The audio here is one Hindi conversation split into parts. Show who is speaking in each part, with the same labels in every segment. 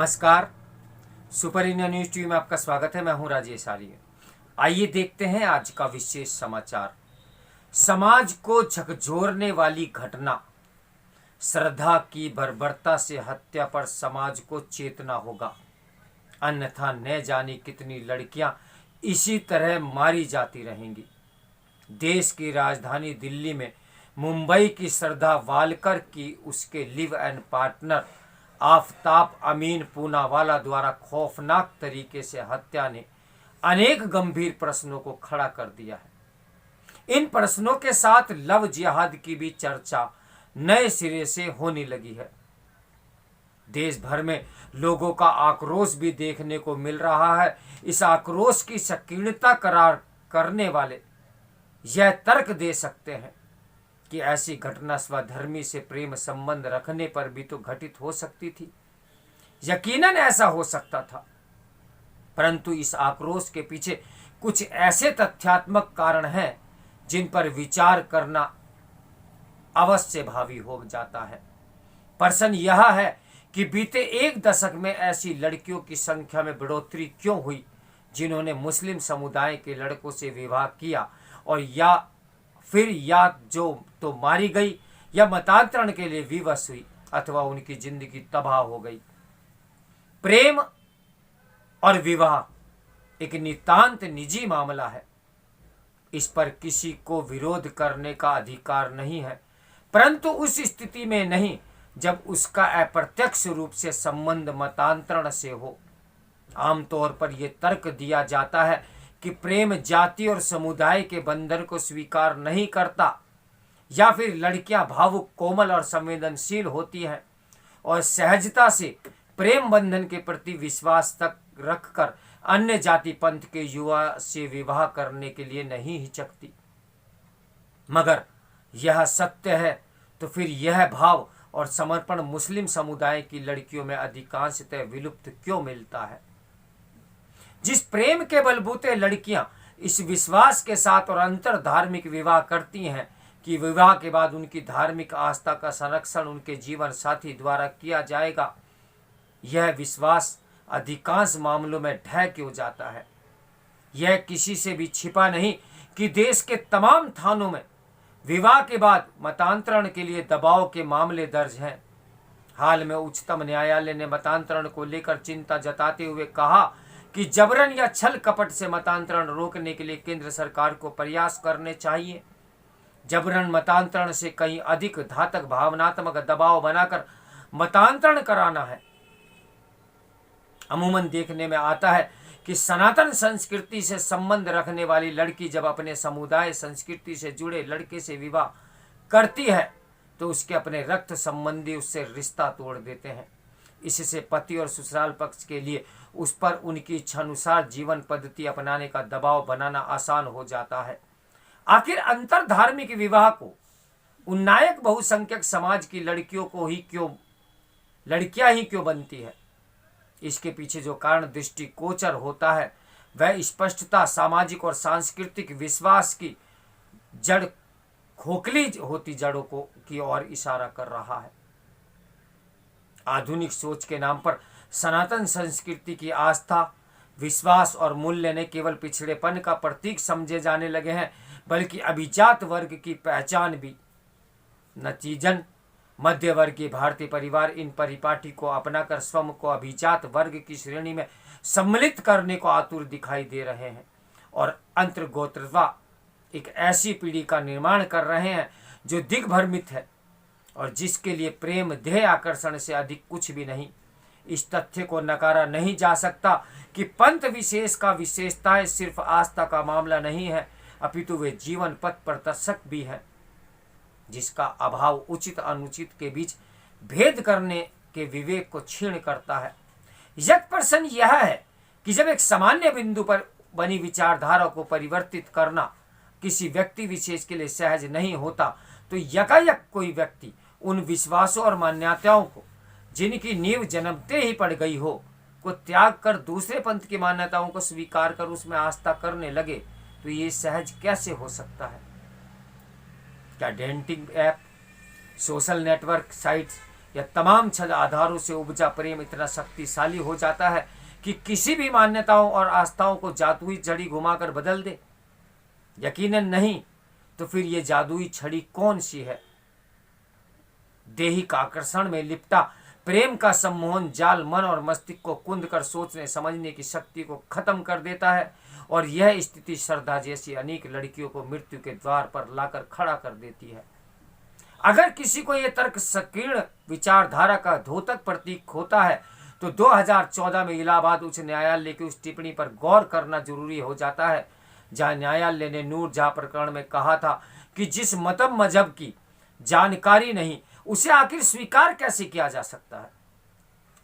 Speaker 1: नमस्कार। सुपर इंडिया न्यूज टीवी में आपका स्वागत है। मैं हूं राजेश आर्य। आइए देखते हैं आज का विशेष समाचार। समाज को झकझोरने वाली घटना, श्रद्धा की बर्बरता से हत्या पर समाज को चेतना होगा, अन्यथा न जाने कितनी लड़कियां इसी तरह मारी जाती रहेंगी। देश की राजधानी दिल्ली में मुंबई की श्रद्धा वालकर की उसके लिव एंड पार्टनर आफताब अमीन पूनावाला द्वारा खौफनाक तरीके से हत्या ने अनेक गंभीर प्रश्नों को खड़ा कर दिया है। इन प्रश्नों के साथ लव जिहाद की भी चर्चा नए सिरे से होने लगी है। देश भर में लोगों का आक्रोश भी देखने को मिल रहा है। इस आक्रोश की संकीर्णता करार करने वाले यह तर्क दे सकते हैं कि ऐसी घटना स्वधर्मी से प्रेम संबंध रखने पर भी तो घटित हो सकती थी। यकीनन ऐसा हो सकता था, परंतु इस आक्रोश के पीछे कुछ ऐसे तथ्यात्मक कारण हैं जिन पर विचार करना अवश्य भावी हो जाता है। प्रश्न यह है कि बीते एक दशक में ऐसी लड़कियों की संख्या में बढ़ोतरी क्यों हुई जिन्होंने मुस्लिम समुदाय के लड़कों से विवाह किया, और या जो तो मारी गई या मतांतरण के लिए विवश हुई अथवा उनकी जिंदगी तबाह हो गई। प्रेम और विवाह एक नितांत निजी मामला है। इस पर किसी को विरोध करने का अधिकार नहीं है, परंतु उस स्थिति में नहीं जब उसका अप्रत्यक्ष रूप से संबंध मतांतरण से हो। आमतौर पर यह तर्क दिया जाता है कि प्रेम जाति और समुदाय के बंधन को स्वीकार नहीं करता, या फिर लड़कियां भावुक, कोमल और संवेदनशील होती हैं और सहजता से प्रेम बंधन के प्रति विश्वास तक रखकर अन्य जाति पंथ के युवा से विवाह करने के लिए नहीं हिचकती। मगर यह सत्य है तो फिर यह भाव और समर्पण मुस्लिम समुदाय की लड़कियों में अधिकांशतः विलुप्त क्यों मिलता है? जिस प्रेम के बलबूते लड़कियां इस विश्वास के साथ और अंतर धार्मिक विवाह करती हैं कि विवाह के बाद उनकी धार्मिक आस्था का संरक्षण उनके जीवन साथी द्वारा किया जाएगा, यह विश्वास अधिकांश मामलों में ढह क्यों जाता है? यह किसी से भी छिपा नहीं कि देश के तमाम थानों में विवाह के बाद मतांतरण के लिए दबाव के मामले दर्ज हैं। हाल में उच्चतम न्यायालय ने मतांतरण को लेकर चिंता जताते हुए कहा कि जबरन या छल कपट से मतांतरण रोकने के लिए केंद्र सरकार को प्रयास करने चाहिए। जबरन मतांतरण से कहीं अधिक घातक भावनात्मक दबाव बनाकर मतांतरण कराना है। अमूमन देखने में आता है कि सनातन संस्कृति से संबंध रखने वाली लड़की जब अपने समुदाय संस्कृति से जुड़े लड़के से विवाह करती है तो उसके अपने रक्त संबंधी उससे रिश्ता तोड़ देते हैं। इससे पति और ससुराल पक्ष के लिए उस पर उनकी इच्छानुसार जीवन पद्धति अपनाने का दबाव बनाना आसान हो जाता है। आखिर अंतर धार्मिक विवाह को उन्नायक बहुसंख्यक समाज की लड़कियां ही क्यों बनती है? इसके पीछे जो कारण दृष्टिगोचर होता है वह स्पष्टता सामाजिक और सांस्कृतिक विश्वास की जड़ खोखली होती जड़ों की ओर इशारा कर रहा है। आधुनिक सोच के नाम पर सनातन संस्कृति की आस्था, विश्वास और मूल्य न केवल पिछड़ेपन का प्रतीक समझे जाने लगे हैं, बल्कि अभिजात वर्ग की पहचान भी। नतीजन मध्य वर्गीय भारतीय परिवार इन परिपाटी को अपनाकर स्वयं को अभिजात वर्ग की श्रेणी में सम्मिलित करने को आतुर दिखाई दे रहे हैं और अंतर्गोत्रता एक ऐसी पीढ़ी का निर्माण कर रहे हैं जो दिग्भ्रमित है और जिसके लिए प्रेम देह आकर्षण से अधिक कुछ भी नहीं। इस तथ्य को नकारा नहीं जा सकता कि पंथ विशेष का विशेषताएं सिर्फ आस्था का मामला नहीं है, अपितु वे जीवन पथ प्रदर्शक भी है, जिसका अभाव उचित अनुचित के बीच भेद करने के विवेक को क्षीण करता है। यह प्रश्न यह है कि जब एक सामान्य बिंदु पर बनी विचारधारा को परिवर्तित करना किसी व्यक्ति विशेष के लिए सहज नहीं होता, तो यकायक कोई व्यक्ति उन विश्वासों और मान्यताओं को जिनकी नींव जन्मते ही पड़ गई हो को त्याग कर दूसरे पंथ की मान्यताओं को स्वीकार कर उसमें आस्था करने लगे, तो ये सहज कैसे हो सकता है? क्या dating app, social network sites यह तमाम छल आधारों से उपजा प्रेम इतना शक्तिशाली हो जाता है कि किसी भी मान्यताओं और आस्थाओं को जादुई छड़ी घुमाकर बदल दे। यकीनन नहीं, तो फिर ये जादुई छड़ी कौन सी है? देहिक आकर्षण में लिपटा प्रेम का सम्मोहन जाल मन और मस्तिष्क को कुंद कर सोचने समझने की शक्ति को खत्म कर देता है, और यह स्थिति श्रद्धा जैसी अनेक लड़कियों को मृत्यु के द्वार पर लाकर खड़ा कर देती है। अगर किसी को यह तर्क संकीर्ण विचारधारा का द्योतक प्रतीक होता है तो 2014 में इलाहाबाद उच्च न्यायालय की उस टिप्पणी पर गौर करना जरूरी हो जाता है, जहां न्यायालय ने नूर जहां प्रकरण में कहा था कि जिस मजहब की जानकारी नहीं उसे आखिर स्वीकार कैसे किया जा सकता है।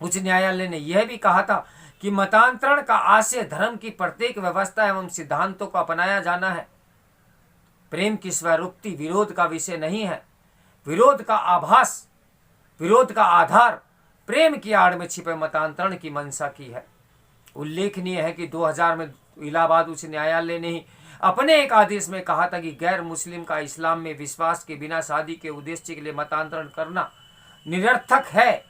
Speaker 1: उच्च न्यायालय ने यह भी कहा था कि मतांतरण का आशय धर्म की प्रत्येक व्यवस्था एवं सिद्धांतों को अपनाया जाना है। प्रेम की स्वरूक्ति विरोध का विषय नहीं है। विरोध का आधार प्रेम की आड़ में छिपे मतांतरण की मंशा की है। उल्लेखनीय है कि 2000 में इलाहाबाद उच्च न्यायालय ने ही अपने एक आदेश में कहा था कि गैर मुस्लिम का इस्लाम में विश्वास के बिना शादी के उद्देश्य के लिए मतांतरण करना निरर्थक है,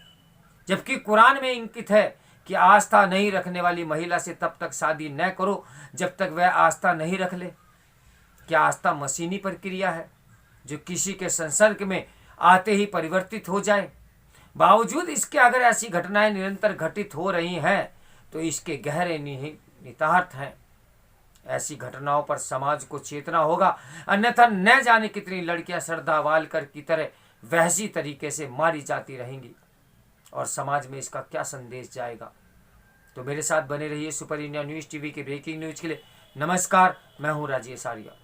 Speaker 1: जबकि कुरान में इंगित है कि आस्था नहीं रखने वाली महिला से तब तक शादी न करो जब तक वह आस्था नहीं रख ले। क्या आस्था मशीनी प्रक्रिया है जो किसी के संसर्ग में आते ही परिवर्तित हो जाए? बावजूद इसके अगर ऐसी घटनाएं निरंतर घटित हो रही हैं तो इसके गहरे निहितार्थ हैं। ऐसी घटनाओं पर समाज को चेतना होगा, अन्यथा न जाने कितनी लड़कियां श्रद्धा वालकर की तरह वहशी तरीके से मारी जाती रहेंगी, और समाज में इसका क्या संदेश जाएगा। तो मेरे साथ बने रहिए सुपर इंडिया न्यूज़ टीवी के ब्रेकिंग न्यूज के लिए। नमस्कार, मैं हूं राजेश आर्या।